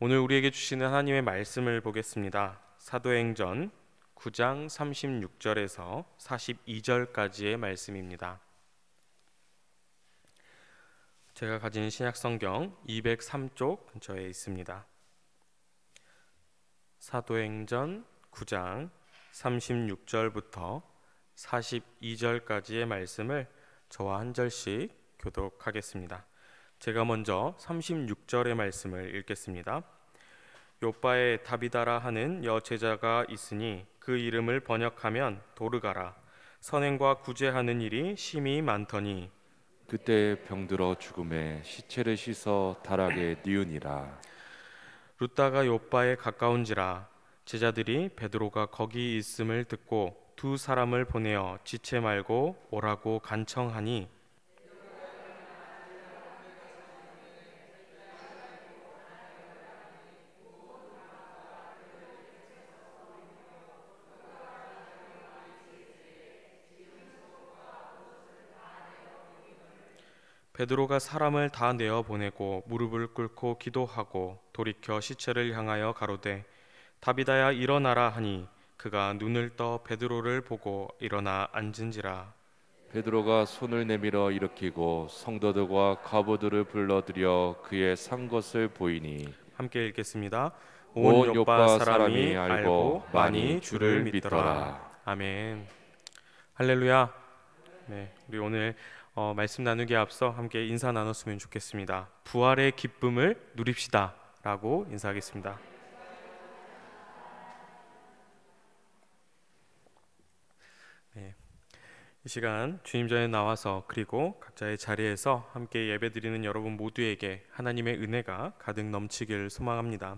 오늘 우리에게 주시는 하나님의 말씀을 보겠습니다. 사도행전 9장 36절에서 42절까지의 말씀입니다. 제가 가진 신약성경 203쪽 근처에 있습니다. 사도행전 9장 36절부터 42절까지의 말씀을 저와 한 절씩 교독하겠습니다. 제가 먼저 36절의 말씀을 읽겠습니다. 요빠에 다비다라 하는 여제자가 있으니 그 이름을 번역하면 도르가라. 선행과 구제하는 일이 심히 많더니 그때 병들어 죽음에 시체를 씻어 다락에 뉘우니라. 룻다가 요빠에 가까운지라. 제자들이 베드로가 거기 있음을 듣고 두 사람을 보내어 지체 말고 오라고 간청하니 베드로가 사람을 다 내어 보내고 무릎을 꿇고 기도하고 돌이켜 시체를 향하여 가로되 다비다야 일어나라 하니 그가 눈을 떠 베드로를 보고 일어나 앉은지라. 베드로가 손을 내밀어 일으키고 성도들과 과부들을 불러들여 그의 산 것을 보이니 함께 읽겠습니다. 온 온 요빠 요파 사람이 알고 많이 주를 믿더라. 믿더라. 아멘. 할렐루야. 네, 우리 오늘 말씀 나누기에 앞서 함께 인사 나눴으면 좋겠습니다. 부활의 기쁨을 누립시다 라고 인사하겠습니다. 네, 이 시간 주님 전에 나와서 그리고 각자의 자리에서 함께 예배드리는 여러분 모두에게 하나님의 은혜가 가득 넘치길 소망합니다.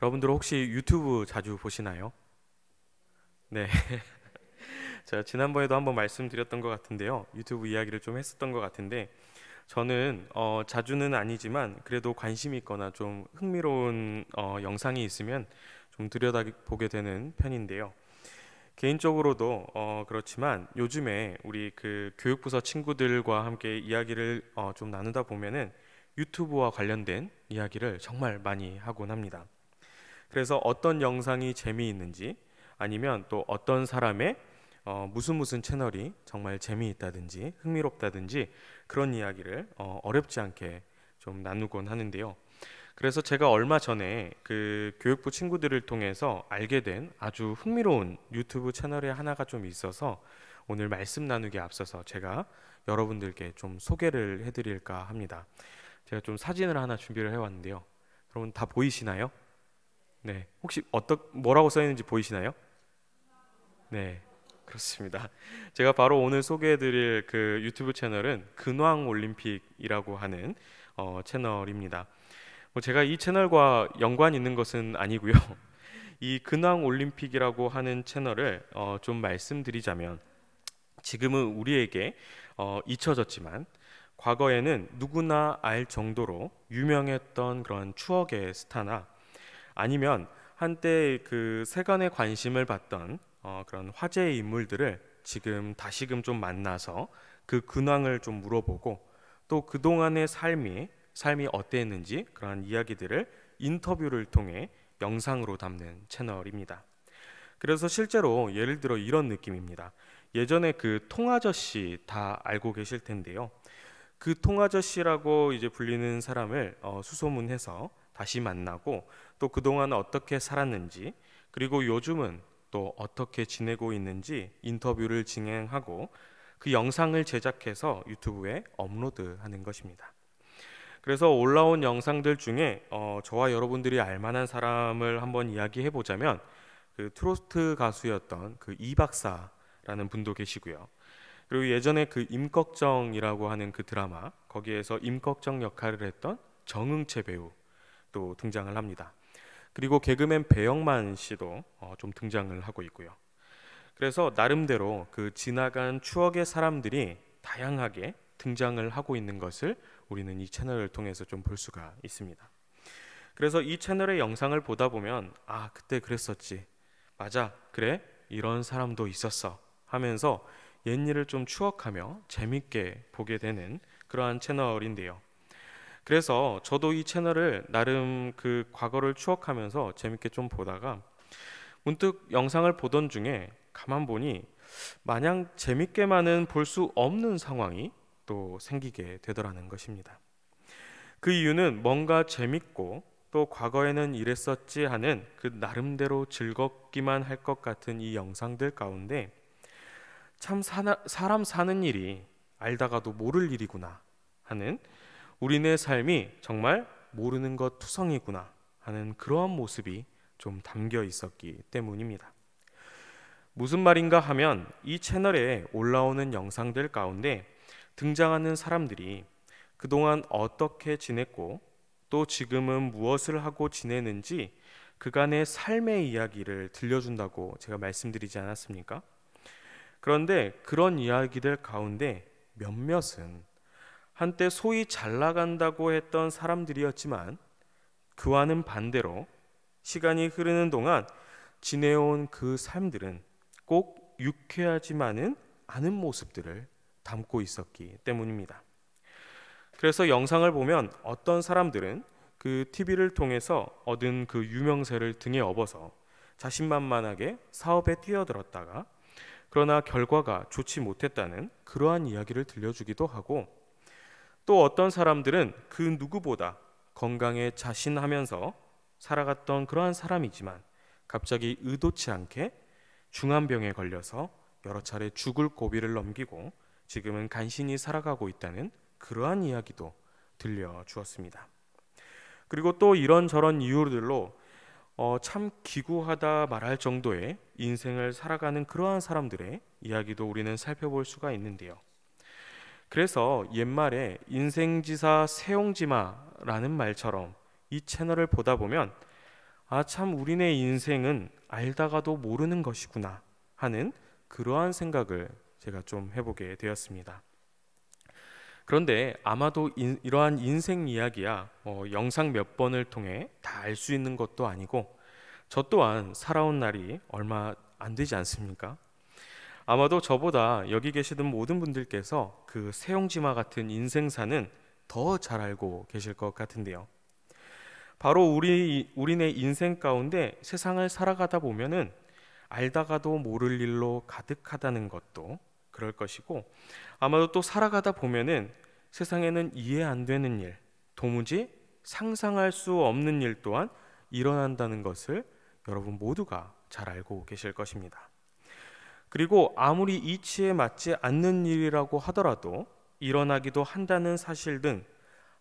여러분들 혹시 유튜브 자주 보시나요? 네. 제가 지난번에도 한번 말씀드렸던 것 같은데요. 유튜브 이야기를 좀 했었던 것 같은데 저는 자주는 아니지만 그래도 관심이 있거나 좀 흥미로운 영상이 있으면 좀 들여다보게 되는 편인데요. 개인적으로도 그렇지만 요즘에 우리 그 교육부서 친구들과 함께 이야기를 좀 나누다 보면은 유튜브와 관련된 이야기를 정말 많이 하곤 합니다. 그래서 어떤 영상이 재미있는지 아니면 또 어떤 사람의 무슨 채널이 정말 재미있다든지 흥미롭다든지 그런 이야기를 어렵지 않게 좀 나누곤 하는데요. 그래서 제가 얼마 전에 그 교육부 친구들을 통해서 알게 된 아주 흥미로운 유튜브 채널이 하나가 좀 있어서 오늘 말씀 나누기에 앞서서 제가 여러분들께 좀 소개를 해드릴까 합니다. 제가 좀 사진을 하나 준비를 해왔는데요. 여러분 다 보이시나요? 네, 혹시 뭐라고 써 있는지 보이시나요? 네, 그렇습니다. 제가 바로 오늘 소개해드릴 그 유튜브 채널은 근황 올림픽이라고 하는 채널입니다. 제가 이 채널과 연관 있는 것은 아니고요. 이 근황 올림픽이라고 하는 채널을 좀 말씀드리자면 지금은 우리에게 잊혀졌지만 과거에는 누구나 알 정도로 유명했던 그런 추억의 스타나 아니면 한때 그 세간의 관심을 받던 그런 화제의 인물들을 지금 다시금 좀 만나서 그 근황을 좀 물어보고 또 그동안의 삶이 어땠는지 그런 이야기들을 인터뷰를 통해 영상으로 담는 채널입니다. 그래서 실제로 예를 들어 이런 느낌입니다. 예전에 그 통아저씨 다 알고 계실 텐데요. 그 통아저씨라고 이제 불리는 사람을 수소문해서 다시 만나고 또 그동안 어떻게 살았는지 그리고 요즘은 또 어떻게 지내고 있는지 인터뷰를 진행하고 그 영상을 제작해서 유튜브에 업로드하는 것입니다. 그래서 올라온 영상들 중에 저와 여러분들이 알만한 사람을 한번 이야기해 보자면 그 트로트 가수였던 그 이 박사라는 분도 계시고요. 그리고 예전에 그 임꺽정이라고 하는 그 드라마 거기에서 임꺽정 역할을 했던 정응채 배우 또 등장을 합니다. 그리고 개그맨 배영만 씨도 좀 등장을 하고 있고요. 그래서 나름대로 그 지나간 추억의 사람들이 다양하게 등장을 하고 있는 것을 우리는 이 채널을 통해서 좀 볼 수가 있습니다. 그래서 이 채널의 영상을 보다 보면 아, 그때 그랬었지. 맞아. 그래. 이런 사람도 있었어. 하면서 옛일을 좀 추억하며 재밌게 보게 되는 그러한 채널인데요. 그래서 저도 이 채널을 나름 그 과거를 추억하면서 재밌게 좀 보다가 문득 영상을 보던 중에 가만 보니 마냥 재밌게만은 볼 수 없는 상황이 또 생기게 되더라는 것입니다. 그 이유는 뭔가 재밌고 또 과거에는 이랬었지 하는 그 나름대로 즐겁기만 할 것 같은 이 영상들 가운데 참 사람 사는 일이 알다가도 모를 일이구나 하는, 우리네 삶이 정말 모르는 것 투성이구나 하는 그러한 모습이 좀 담겨 있었기 때문입니다. 무슨 말인가 하면 이 채널에 올라오는 영상들 가운데 등장하는 사람들이 그동안 어떻게 지냈고 또 지금은 무엇을 하고 지내는지 그간의 삶의 이야기를 들려준다고 제가 말씀드리지 않았습니까? 그런데 그런 이야기들 가운데 몇몇은 한때 소위 잘 나간다고 했던 사람들이었지만 그와는 반대로 시간이 흐르는 동안 지내온 그 삶들은 꼭 유쾌하지만은 않은 모습들을 담고 있었기 때문입니다. 그래서 영상을 보면 어떤 사람들은 그 TV를 통해서 얻은 그 유명세를 등에 업어서 자신만만하게 사업에 뛰어들었다가 그러나 결과가 좋지 못했다는 그러한 이야기를 들려주기도 하고, 또 어떤 사람들은 그 누구보다 건강에 자신하면서 살아갔던 그러한 사람이지만 갑자기 의도치 않게 중환병에 걸려서 여러 차례 죽을 고비를 넘기고 지금은 간신히 살아가고 있다는 그러한 이야기도 들려주었습니다. 그리고 또 이런저런 이유들로 참 기구하다 말할 정도의 인생을 살아가는 그러한 사람들의 이야기도 우리는 살펴볼 수가 있는데요. 그래서 옛말에 인생지사 세옹지마라는 말처럼 이 채널을 보다 보면 참 우리네 인생은 알다가도 모르는 것이구나 하는 그러한 생각을 제가 좀 해보게 되었습니다. 그런데 아마도 이러한 인생 이야기야 영상 몇 번을 통해 다 알 수 있는 것도 아니고 저 또한 살아온 날이 얼마 안 되지 않습니까? 아마도 저보다 여기 계시던 모든 분들께서 그 세옹지마 같은 인생사는 더 잘 알고 계실 것 같은데요. 바로 우리네 인생 가운데 세상을 살아가다 보면은 알다가도 모를 일로 가득하다는 것도 그럴 것이고, 아마도 또 살아가다 보면은 세상에는 이해 안 되는 일, 도무지 상상할 수 없는 일 또한 일어난다는 것을 여러분 모두가 잘 알고 계실 것입니다. 그리고 아무리 이치에 맞지 않는 일이라고 하더라도 일어나기도 한다는 사실 등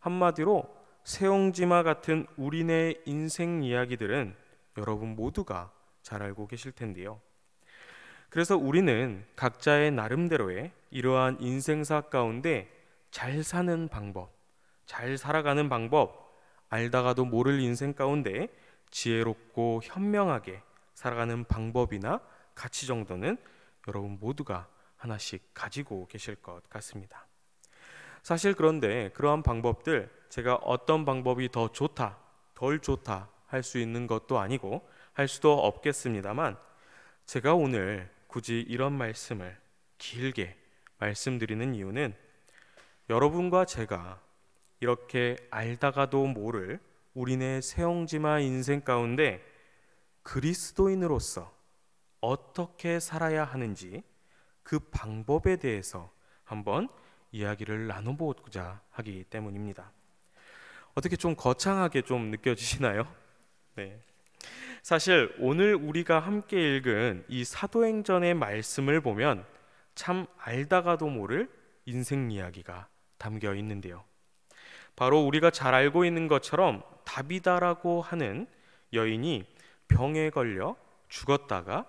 한마디로 세옹지마 같은 우리네 인생 이야기들은 여러분 모두가 잘 알고 계실 텐데요. 그래서 우리는 각자의 나름대로의 이러한 인생사 가운데 잘 사는 방법, 잘 살아가는 방법, 알다가도 모를 인생 가운데 지혜롭고 현명하게 살아가는 방법이나 가치 정도는 여러분 모두가 하나씩 가지고 계실 것 같습니다. 사실 그런데 그러한 방법들, 제가 어떤 방법이 더 좋다, 덜 좋다 할 수 있는 것도 아니고 할 수도 없겠습니다만, 제가 오늘 굳이 이런 말씀을 길게 말씀드리는 이유는 여러분과 제가 이렇게 알다가도 모를 우리네 세옹지마 인생 가운데 그리스도인으로서 어떻게 살아야 하는지 그 방법에 대해서 한번 이야기를 나눠보고자 하기 때문입니다. 어떻게 좀 거창하게 좀 느껴지시나요? 네. 사실 오늘 우리가 함께 읽은 이 사도행전의 말씀을 보면 참 알다가도 모를 인생 이야기가 담겨 있는데요. 바로 우리가 잘 알고 있는 것처럼 다비다라고 하는 여인이 병에 걸려 죽었다가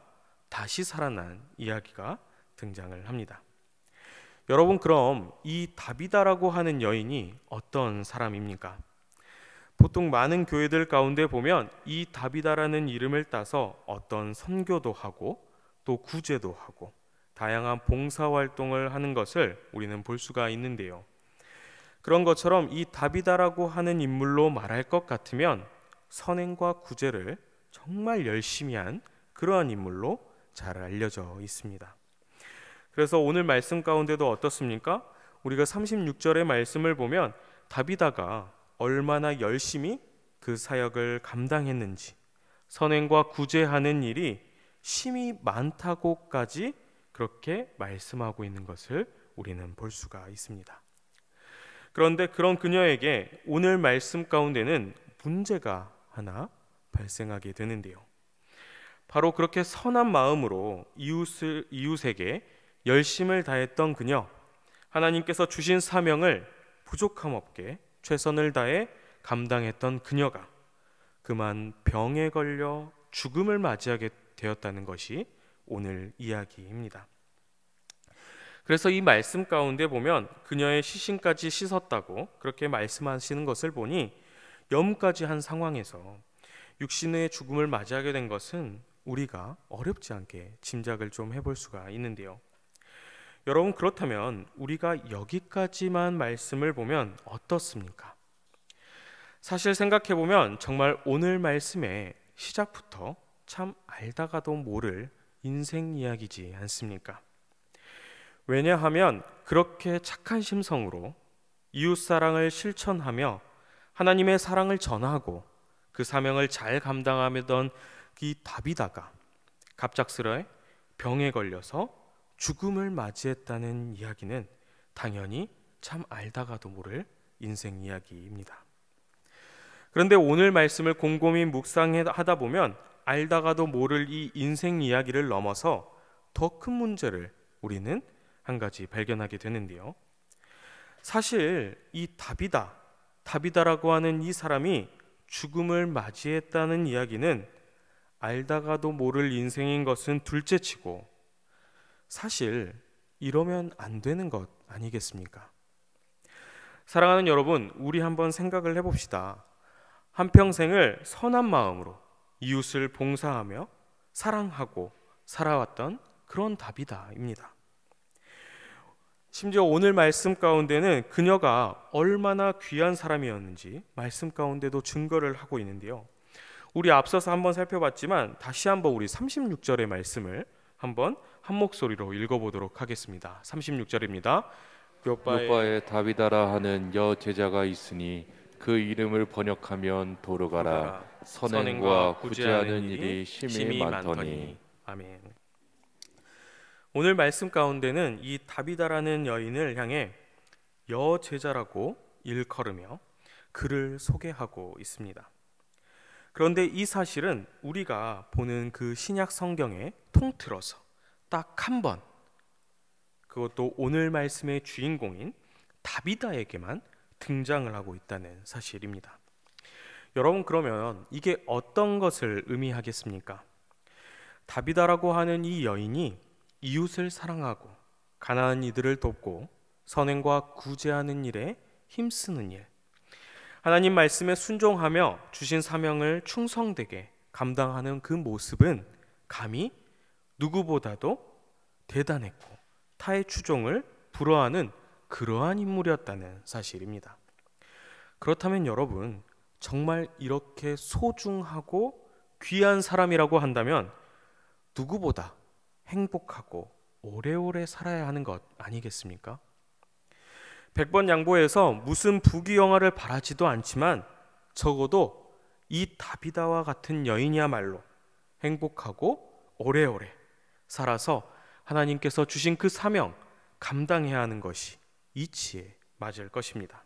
다시 살아난 이야기가 등장을 합니다. 여러분, 그럼 이 다비다라고 하는 여인이 어떤 사람입니까? 보통 많은 교회들 가운데 보면 이 다비다라는 이름을 따서 어떤 선교도 하고 또 구제도 하고 다양한 봉사활동을 하는 것을 우리는 볼 수가 있는데요. 그런 것처럼 이 다비다라고 하는 인물로 말할 것 같으면 선행과 구제를 정말 열심히 한 그러한 인물로 잘 알려져 있습니다. 그래서 오늘 말씀 가운데도 어떻습니까? 우리가 36절의 말씀을 보면 다비다가 얼마나 열심히 그 사역을 감당했는지, 선행과 구제하는 일이 심히 많다고까지 그렇게 말씀하고 있는 것을 우리는 볼 수가 있습니다. 그런데 그런 그녀에게 오늘 말씀 가운데는 문제가 하나 발생하게 되는데요. 바로 그렇게 선한 마음으로 이웃에게 열심을 다했던 그녀, 하나님께서 주신 사명을 부족함 없게 최선을 다해 감당했던 그녀가 그만 병에 걸려 죽음을 맞이하게 되었다는 것이 오늘 이야기입니다. 그래서 이 말씀 가운데 보면 그녀의 시신까지 씻었다고 그렇게 말씀하시는 것을 보니 염까지 한 상황에서 육신의 죽음을 맞이하게 된 것은 우리가 어렵지 않게 짐작을 좀 해볼 수가 있는데요. 여러분, 그렇다면 우리가 여기까지만 말씀을 보면 어떻습니까? 사실 생각해보면 정말 오늘 말씀의 시작부터 참 알다가도 모를 인생 이야기지 않습니까? 왜냐하면 그렇게 착한 심성으로 이웃사랑을 실천하며 하나님의 사랑을 전하고 그 사명을 잘 감당하던 이 다비다가 갑작스레 병에 걸려서 죽음을 맞이했다는 이야기는 당연히 참 알다가도 모를 인생 이야기입니다. 그런데 오늘 말씀을 곰곰이 묵상하다 보면 알다가도 모를 이 인생 이야기를 넘어서 더 큰 문제를 우리는 한 가지 발견하게 되는데요. 사실 이 다비다라고 하는 이 사람이 죽음을 맞이했다는 이야기는 알다가도 모를 인생인 것은 둘째치고 사실 이러면 안 되는 것 아니겠습니까? 사랑하는 여러분, 우리 한번 생각을 해봅시다. 한평생을 선한 마음으로 이웃을 봉사하며 사랑하고 살아왔던 그런 다비다입니다. 심지어 오늘 말씀 가운데는 그녀가 얼마나 귀한 사람이었는지 말씀 가운데도 증거를 하고 있는데요. 우리 앞서서 한번 살펴봤지만 다시 한번 우리 36절의 말씀을 한번 한 목소리로 읽어보도록 하겠습니다. 36절입니다. 욥바에 다비다라 하는 여 제자가 있으니 그 이름을 번역하면 도르가라. 선행과 구제하는 일이 심히 많더니. 아멘. 오늘 말씀 가운데는 이 다비다라는 여인을 향해 여제자라고 일컬으며 그를 소개하고 있습니다. 그런데 이 사실은 우리가 보는 그 신약 성경에 통틀어서 딱 한 번, 그것도 오늘 말씀의 주인공인 다비다에게만 등장을 하고 있다는 사실입니다. 여러분, 그러면 이게 어떤 것을 의미하겠습니까? 다비다라고 하는 이 여인이 이웃을 사랑하고 가난한 이들을 돕고 선행과 구제하는 일에 힘쓰는 일, 하나님 말씀에 순종하며 주신 사명을 충성되게 감당하는 그 모습은 감히 누구보다도 대단했고 타의 추종을 불허하는 그러한 인물이었다는 사실입니다. 그렇다면 여러분, 정말 이렇게 소중하고 귀한 사람이라고 한다면 누구보다 행복하고 오래오래 살아야 하는 것 아니겠습니까? 100번 양보해서 무슨 부귀영화를 바라지도 않지만 적어도 이 다비다와 같은 여인이야말로 행복하고 오래오래 살아서 하나님께서 주신 그 사명 감당해야 하는 것이 이치에 맞을 것입니다.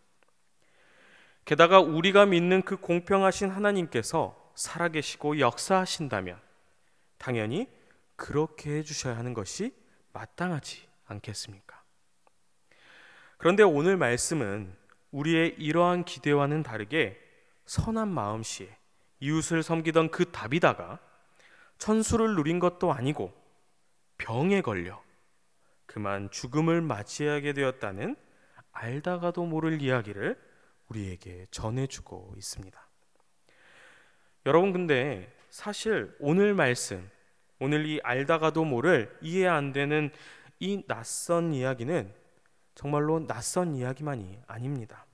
게다가 우리가 믿는 그 공평하신 하나님께서 살아계시고 역사하신다면 당연히 그렇게 해주셔야 하는 것이 마땅하지 않겠습니까? 그런데 오늘 말씀은 우리의 이러한 기대와는 다르게 선한 마음씨에 이웃을 섬기던 그 다비다가 천수를 누린 것도 아니고 병에 걸려 그만 죽음을 맞이하게 되었다는 알다가도 모를 이야기를 우리에게 전해주고 있습니다. 여러분, 근데 사실 오늘 말씀, 오늘 이 알다가도 모를 이해 안 되는 이 낯선 이야기는 정말로 낯선 이야기만이 아닙니다.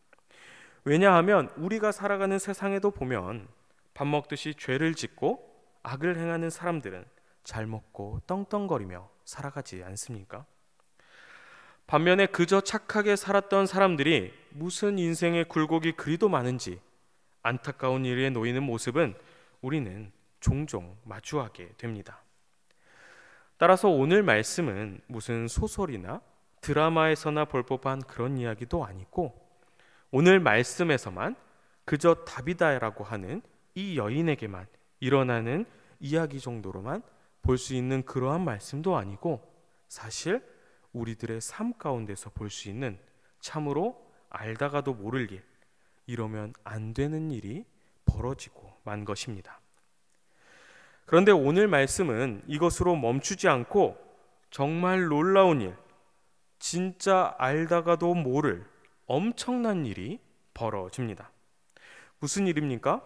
왜냐하면 우리가 살아가는 세상에도 보면 밥 먹듯이 죄를 짓고 악을 행하는 사람들은 잘 먹고 떵떵거리며 살아가지 않습니까? 반면에 그저 착하게 살았던 사람들이 무슨 인생의 굴곡이 그리도 많은지 안타까운 일에 놓이는 모습은 우리는 종종 마주하게 됩니다. 따라서 오늘 말씀은 무슨 소설이나 드라마에서나 볼 법한 그런 이야기도 아니고, 오늘 말씀에서만 그저 다비다라고 하는 이 여인에게만 일어나는 이야기 정도로만 볼 수 있는 그러한 말씀도 아니고, 사실 우리들의 삶 가운데서 볼 수 있는 참으로 알다가도 모를 일, 이러면 안 되는 일이 벌어지고 만 것입니다. 그런데 오늘 말씀은 이것으로 멈추지 않고 정말 놀라운 일, 진짜 알다가도 모를 엄청난 일이 벌어집니다. 무슨 일입니까?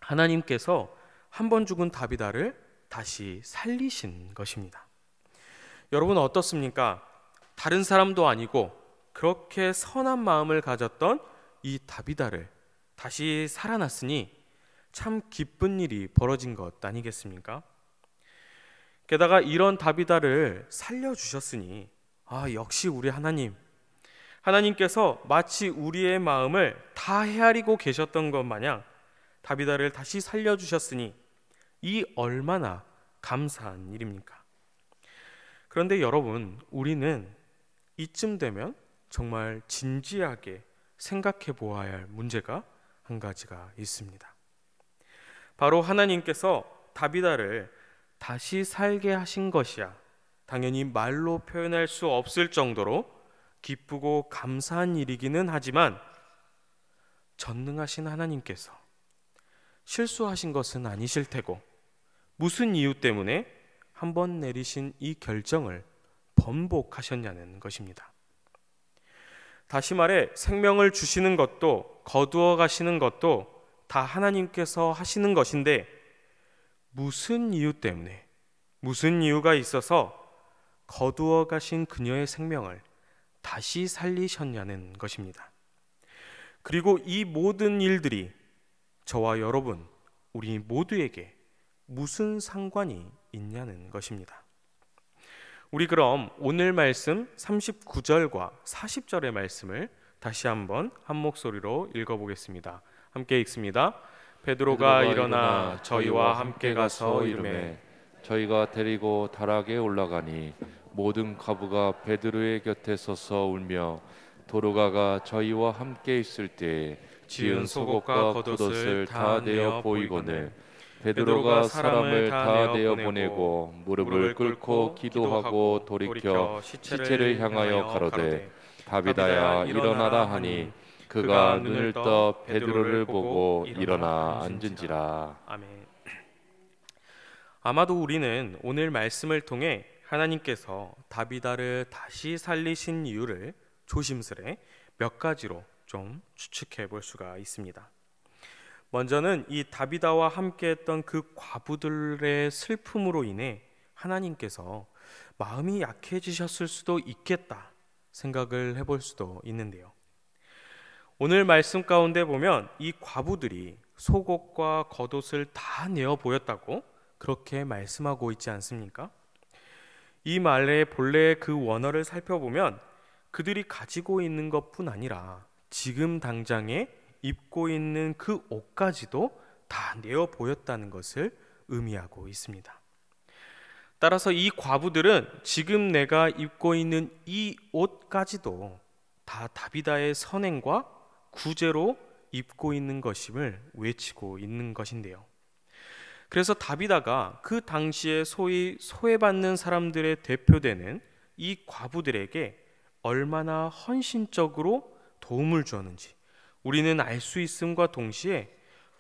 하나님께서 한 번 죽은 다비다를 다시 살리신 것입니다. 여러분 어떻습니까? 다른 사람도 아니고 그렇게 선한 마음을 가졌던 이 다비다를 다시 살아났으니 참 기쁜 일이 벌어진 것 아니겠습니까? 게다가 이런 다비다를 살려주셨으니 역시 우리 하나님께서 마치 우리의 마음을 다 헤아리고 계셨던 것 마냥 다비다를 다시 살려주셨으니 이 얼마나 감사한 일입니까? 그런데 여러분, 우리는 이쯤 되면 정말 진지하게 생각해 보아야 할 문제가 한 가지가 있습니다. 바로 하나님께서 다비다를 다시 살게 하신 것이야 당연히 말로 표현할 수 없을 정도로 기쁘고 감사한 일이기는 하지만, 전능하신 하나님께서 실수하신 것은 아니실 테고 무슨 이유 때문에 한번 내리신 이 결정을 번복하셨냐는 것입니다. 다시 말해 생명을 주시는 것도 거두어 가시는 것도 다 하나님께서 하시는 것인데, 무슨 이유 때문에, 무슨 이유가 있어서 거두어 가신 그녀의 생명을 다시 살리셨냐는 것입니다. 그리고 이 모든 일들이 저와 여러분, 우리 모두에게 무슨 상관이 있냐는 것입니다. 우리 그럼 오늘 말씀 39절과 40절의 말씀을 다시 한번 한 목소리로 읽어보겠습니다. 함께 읽습니다. 베드로가 일어나 저희와 함께 가서 이르매 저희가 데리고 다락에 올라가니 모든 과부가 베드로의 곁에 서서 울며 도로가가 저희와 함께 있을 때 지은 속옷과 겉옷을 다 내어 보이거늘 베드로가 사람을 다 내어 보내고 무릎을 꿇고 기도하고 돌이켜 시체를 향하여 가로되 다비다야 일어나라 하니 그가 눈을 떠 베드로를 보고 일어나 앉은지라. 아멘. 아마도 우리는 오늘 말씀을 통해 하나님께서 다비다를 다시 살리신 이유를 조심스레 몇 가지로 좀 추측해 볼 수가 있습니다. 먼저는 이 다비다와 함께했던 그 과부들의 슬픔으로 인해 하나님께서 마음이 약해지셨을 수도 있겠다 생각을 해볼 수도 있는데요. 오늘 말씀 가운데 보면 이 과부들이 속옷과 겉옷을 다 내어 보였다고 그렇게 말씀하고 있지 않습니까? 이 말의 본래의 그 원어를 살펴보면 그들이 가지고 있는 것뿐 아니라 지금 당장에 입고 있는 그 옷까지도 다 내어 보였다는 것을 의미하고 있습니다. 따라서 이 과부들은 지금 내가 입고 있는 이 옷까지도 다 다비다의 선행과 구제로 입고 있는 것임을 외치고 있는 것인데요. 그래서 다비다가 그 당시에 소위 소외받는 사람들의 대표되는 이 과부들에게 얼마나 헌신적으로 도움을 주었는지 우리는 알 수 있음과 동시에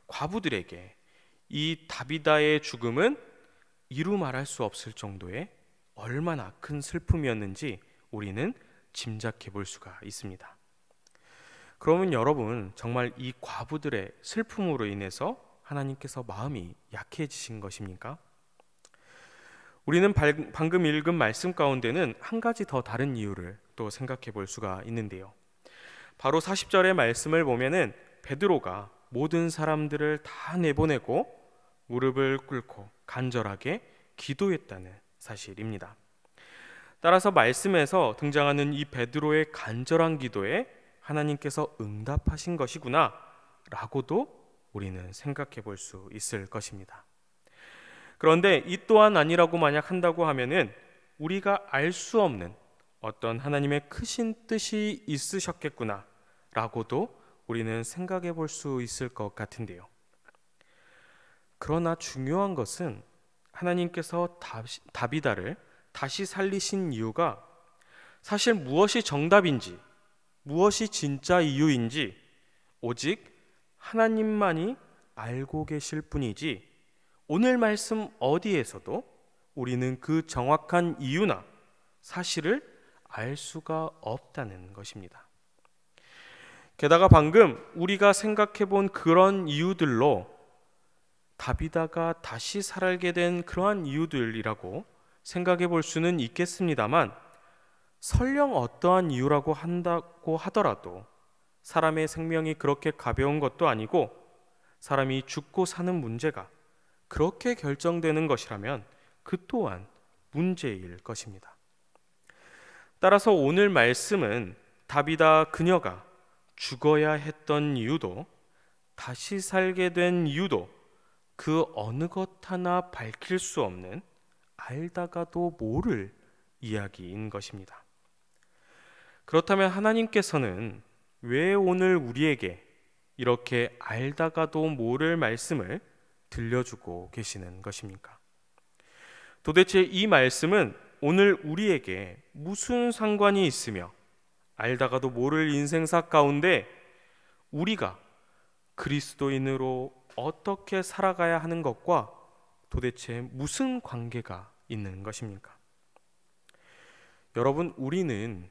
과부들에게 이 다비다의 죽음은 이루 말할 수 없을 정도의 얼마나 큰 슬픔이었는지 우리는 짐작해 볼 수가 있습니다. 그러면 여러분, 정말 이 과부들의 슬픔으로 인해서 하나님께서 마음이 약해지신 것입니까? 우리는 방금 읽은 말씀 가운데는 한 가지 더 다른 이유를 또 생각해 볼 수가 있는데요. 바로 40절의 말씀을 보면은 베드로가 모든 사람들을 다 내보내고 무릎을 꿇고 간절하게 기도했다는 사실입니다. 따라서 말씀에서 등장하는 이 베드로의 간절한 기도에 하나님께서 응답하신 것이구나 라고도 우리는 생각해 볼 수 있을 것입니다. 그런데 이 또한 아니라고 만약 한다고 하면은 우리가 알 수 없는 어떤 하나님의 크신 뜻이 있으셨겠구나 라고도 우리는 생각해 볼 수 있을 것 같은데요. 그러나 중요한 것은 하나님께서 다비다를 다시 살리신 이유가 사실 무엇이 정답인지, 무엇이 진짜 이유인지 오직 하나님만이 알고 계실 뿐이지, 오늘 말씀 어디에서도 우리는 그 정확한 이유나 사실을 알 수가 없다는 것입니다. 게다가 방금 우리가 생각해 본 그런 이유들로 다비다가 다시 살게 된 그러한 이유들이라고 생각해 볼 수는 있겠습니다만, 설령 어떠한 이유라고 한다고 하더라도 사람의 생명이 그렇게 가벼운 것도 아니고 사람이 죽고 사는 문제가 그렇게 결정되는 것이라면 그 또한 문제일 것입니다. 따라서 오늘 말씀은 다비다 그녀가 죽어야 했던 이유도 다시 살게 된 이유도 그 어느 것 하나 밝힐 수 없는 알다가도 모를 이야기인 것입니다. 그렇다면 하나님께서는 왜 오늘 우리에게 이렇게 알다가도 모를 말씀을 들려주고 계시는 것입니까? 도대체 이 말씀은 오늘 우리에게 무슨 상관이 있으며 알다가도 모를 인생사 가운데 우리가 그리스도인으로 어떻게 살아가야 하는 것과 도대체 무슨 관계가 있는 것입니까? 여러분, 우리는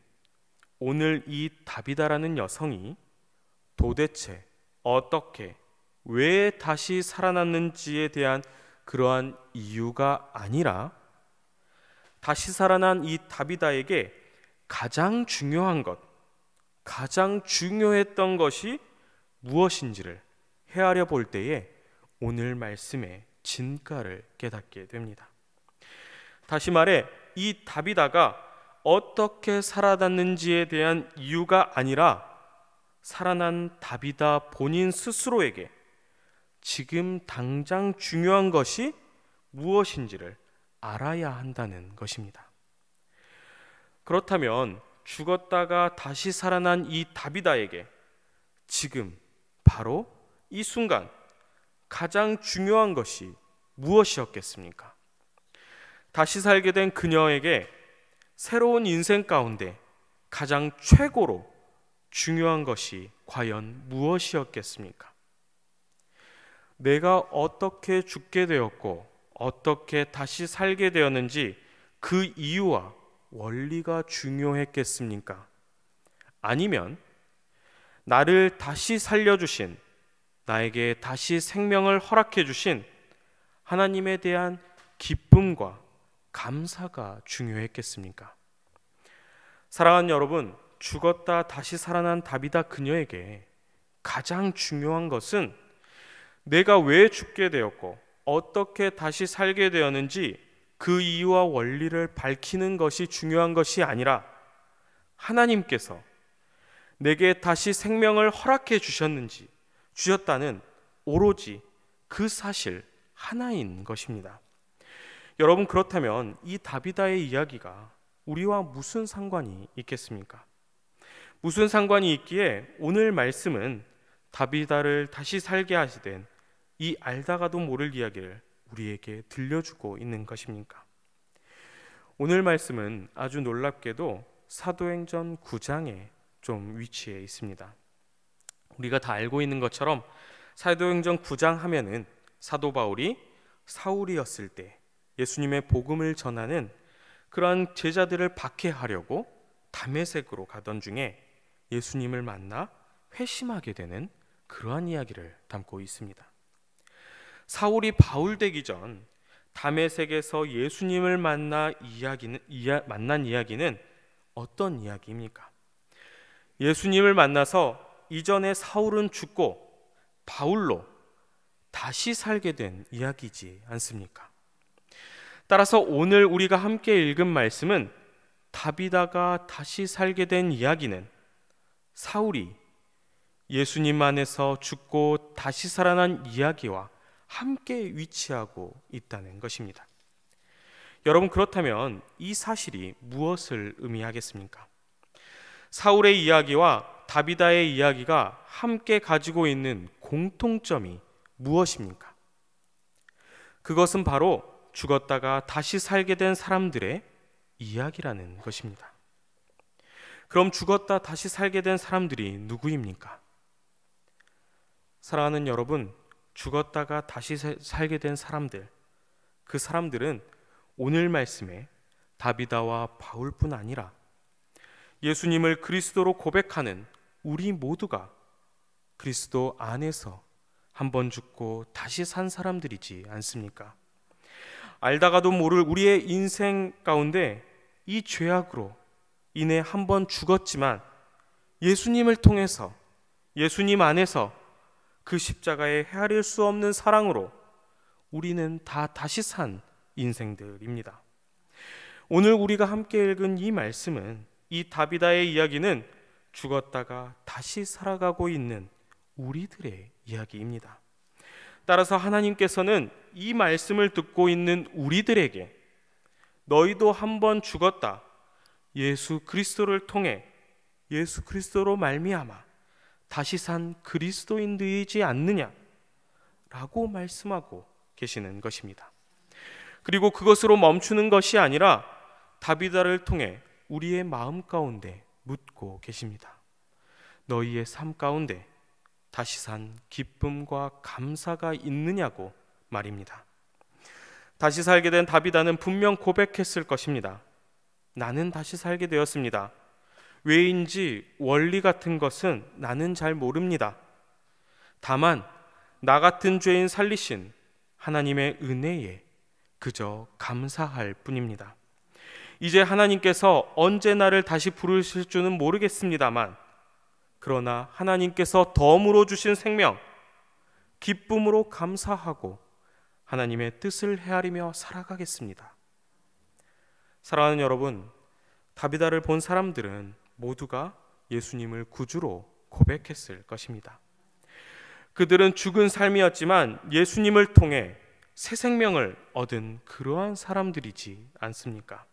오늘 이 다비다라는 여성이 도대체 어떻게, 왜 다시 살아났는지에 대한 그러한 이유가 아니라 다시 살아난 이 다비다에게 가장 중요한 것, 가장 중요했던 것이 무엇인지를 헤아려 볼 때에 오늘 말씀의 진가를 깨닫게 됩니다. 다시 말해, 이 다비다가 어떻게 살아났는지에 대한 이유가 아니라 살아난 다비다 본인 스스로에게 지금 당장 중요한 것이 무엇인지를 알아야 한다는 것입니다. 그렇다면 죽었다가 다시 살아난 이 다비다에게 지금 바로 이 순간 가장 중요한 것이 무엇이었겠습니까? 다시 살게 된 그녀에게 새로운 인생 가운데 가장 최고로 중요한 것이 과연 무엇이었겠습니까? 내가 어떻게 죽게 되었고 어떻게 다시 살게 되었는지 그 이유와 원리가 중요했겠습니까? 아니면 나를 다시 살려주신, 나에게 다시 생명을 허락해 주신 하나님에 대한 기쁨과 감사가 중요했겠습니까? 사랑하는 여러분, 죽었다 다시 살아난 다비다 그녀에게 가장 중요한 것은 내가 왜 죽게 되었고 어떻게 다시 살게 되었는지 그 이유와 원리를 밝히는 것이 중요한 것이 아니라 하나님께서 내게 다시 생명을 허락해 주셨다는 오로지 그 사실 하나인 것입니다. 여러분, 그렇다면 이 다비다의 이야기가 우리와 무슨 상관이 있겠습니까? 무슨 상관이 있기에 오늘 말씀은 다비다를 다시 살게 하시된 이 알다가도 모를 이야기를 우리에게 들려주고 있는 것입니까? 오늘 말씀은 아주 놀랍게도 사도행전 9장에 좀 위치해 있습니다. 우리가 다 알고 있는 것처럼 사도행전 9장 하면은 사도 바울이 사울이었을 때 예수님의 복음을 전하는 그러한 제자들을 박해하려고 다메섹으로 가던 중에 예수님을 만나 회심하게 되는 그러한 이야기를 담고 있습니다. 사울이 바울 되기 전 다메섹에서 예수님을 만난 이야기는 어떤 이야기입니까? 예수님을 만나서 이전에 사울은 죽고 바울로 다시 살게 된 이야기지 않습니까? 따라서 오늘 우리가 함께 읽은 말씀은 다비다가 다시 살게 된 이야기는 사울이 예수님 안에서 죽고 다시 살아난 이야기와 함께 위치하고 있다는 것입니다. 여러분, 그렇다면 이 사실이 무엇을 의미하겠습니까? 사울의 이야기와 다비다의 이야기가 함께 가지고 있는 공통점이 무엇입니까? 그것은 바로 죽었다가 다시 살게 된 사람들의 이야기라는 것입니다. 그럼 죽었다 다시 살게 된 사람들이 누구입니까? 사랑하는 여러분, 죽었다가 다시 살게 된 사람들, 그 사람들은 오늘 말씀에 다비다와 바울뿐 아니라 예수님을 그리스도로 고백하는 우리 모두가 그리스도 안에서 한번 죽고 다시 산 사람들이지 않습니까? 알다가도 모를 우리의 인생 가운데 이 죄악으로 인해 한번 죽었지만 예수님을 통해서, 예수님 안에서 그 십자가의 헤아릴 수 없는 사랑으로 우리는 다 다시 산 인생들입니다. 오늘 우리가 함께 읽은 이 말씀은, 이 다비다의 이야기는 죽었다가 다시 살아가고 있는 우리들의 이야기입니다. 따라서 하나님께서는 이 말씀을 듣고 있는 우리들에게 너희도 한번 죽었다, 예수 그리스도를 통해, 예수 그리스도로 말미암아 다시 산 그리스도인들이지 않느냐 라고 말씀하고 계시는 것입니다. 그리고 그것으로 멈추는 것이 아니라 다비다를 통해 우리의 마음 가운데 묻고 계십니다. 너희의 삶 가운데 다시 산 기쁨과 감사가 있느냐고 말입니다. 다시 살게 된 다비다는 분명 고백했을 것입니다. 나는 다시 살게 되었습니다. 왜인지 원리 같은 것은 나는 잘 모릅니다. 다만 나 같은 죄인 살리신 하나님의 은혜에 그저 감사할 뿐입니다. 이제 하나님께서 언제 나를 다시 부르실 줄은 모르겠습니다만, 그러나 하나님께서 덤으로 주신 생명, 기쁨으로 감사하고 하나님의 뜻을 헤아리며 살아가겠습니다. 사랑하는 여러분, 다비다를 본 사람들은 모두가 예수님을 구주로 고백했을 것입니다. 그들은 죽은 삶이었지만 예수님을 통해 새 생명을 얻은 그러한 사람들이지 않습니까?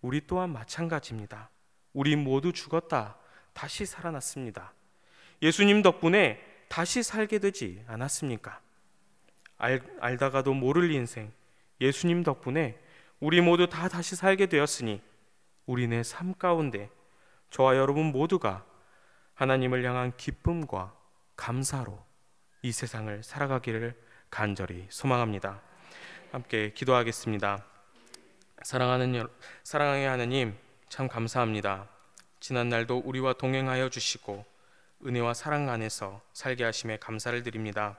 우리 또한 마찬가지입니다. 우리 모두 죽었다 다시 살아났습니다. 예수님 덕분에 다시 살게 되지 않았습니까? 알다가도 모를 인생, 예수님 덕분에 우리 모두 다 다시 살게 되었으니 우리네 삶 가운데 저와 여러분 모두가 하나님을 향한 기쁨과 감사로 이 세상을 살아가기를 간절히 소망합니다. 함께 기도하겠습니다. 사랑의 하나님, 참 감사합니다. 지난 날도 우리와 동행하여 주시고 은혜와 사랑 안에서 살게 하심에 감사를 드립니다.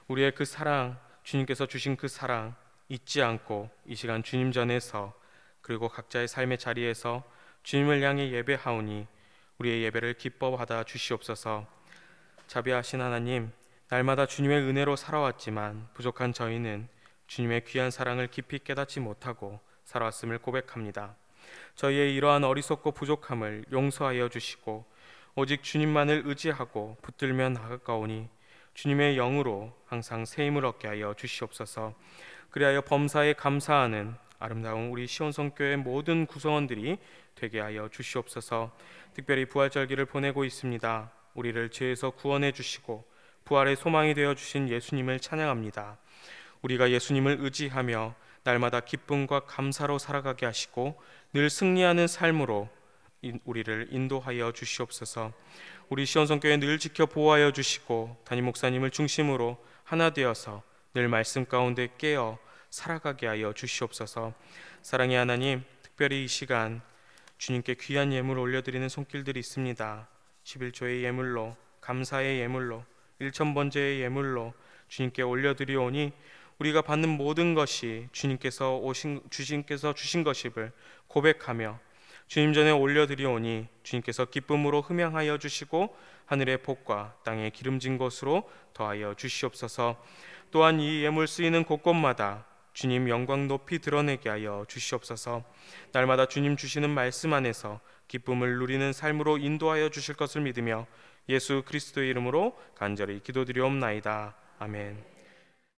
우리의 그 사랑, 주님께서 주신 그 사랑 잊지 않고 이 시간 주님 전에서, 그리고 각자의 삶의 자리에서 주님을 향해 예배하오니 우리의 예배를 기뻐 받아 주시옵소서. 자비하신 하나님, 날마다 주님의 은혜로 살아왔지만 부족한 저희는 주님의 귀한 사랑을 깊이 깨닫지 못하고 살아왔음을 고백합니다. 저희의 이러한 어리석고 부족함을 용서하여 주시고 오직 주님만을 의지하고 붙들며 나아가오니 주님의 영으로 항상 새 힘을 얻게 하여 주시옵소서. 그리하여 범사에 감사하는 아름다운 우리 시온성교회 모든 구성원들이 되게 하여 주시옵소서. 특별히 부활절기를 보내고 있습니다. 우리를 죄에서 구원해 주시고 부활의 소망이 되어 주신 예수님을 찬양합니다. 우리가 예수님을 의지하며 날마다 기쁨과 감사로 살아가게 하시고 늘 승리하는 삶으로 우리를 인도하여 주시옵소서. 우리 시온성교회 늘 지켜 보호하여 주시고 담임 목사님을 중심으로 하나 되어서 늘 말씀 가운데 깨어 살아가게 하여 주시옵소서. 사랑의 하나님, 특별히 이 시간 주님께 귀한 예물 올려드리는 손길들이 있습니다. 11조의 예물로, 감사의 예물로, 일천번제의 예물로 주님께 올려드리오니 우리가 받는 모든 것이 주님께서 주신 것임을 고백하며 주님 전에 올려드리오니 주님께서 기쁨으로 흠양하여 주시고 하늘의 복과 땅의 기름진 것으로 더하여 주시옵소서. 또한 이 예물 쓰이는 곳곳마다 주님 영광 높이 드러내게 하여 주시옵소서. 날마다 주님 주시는 말씀 안에서 기쁨을 누리는 삶으로 인도하여 주실 것을 믿으며 예수 그리스도의 이름으로 간절히 기도드리옵나이다. 아멘.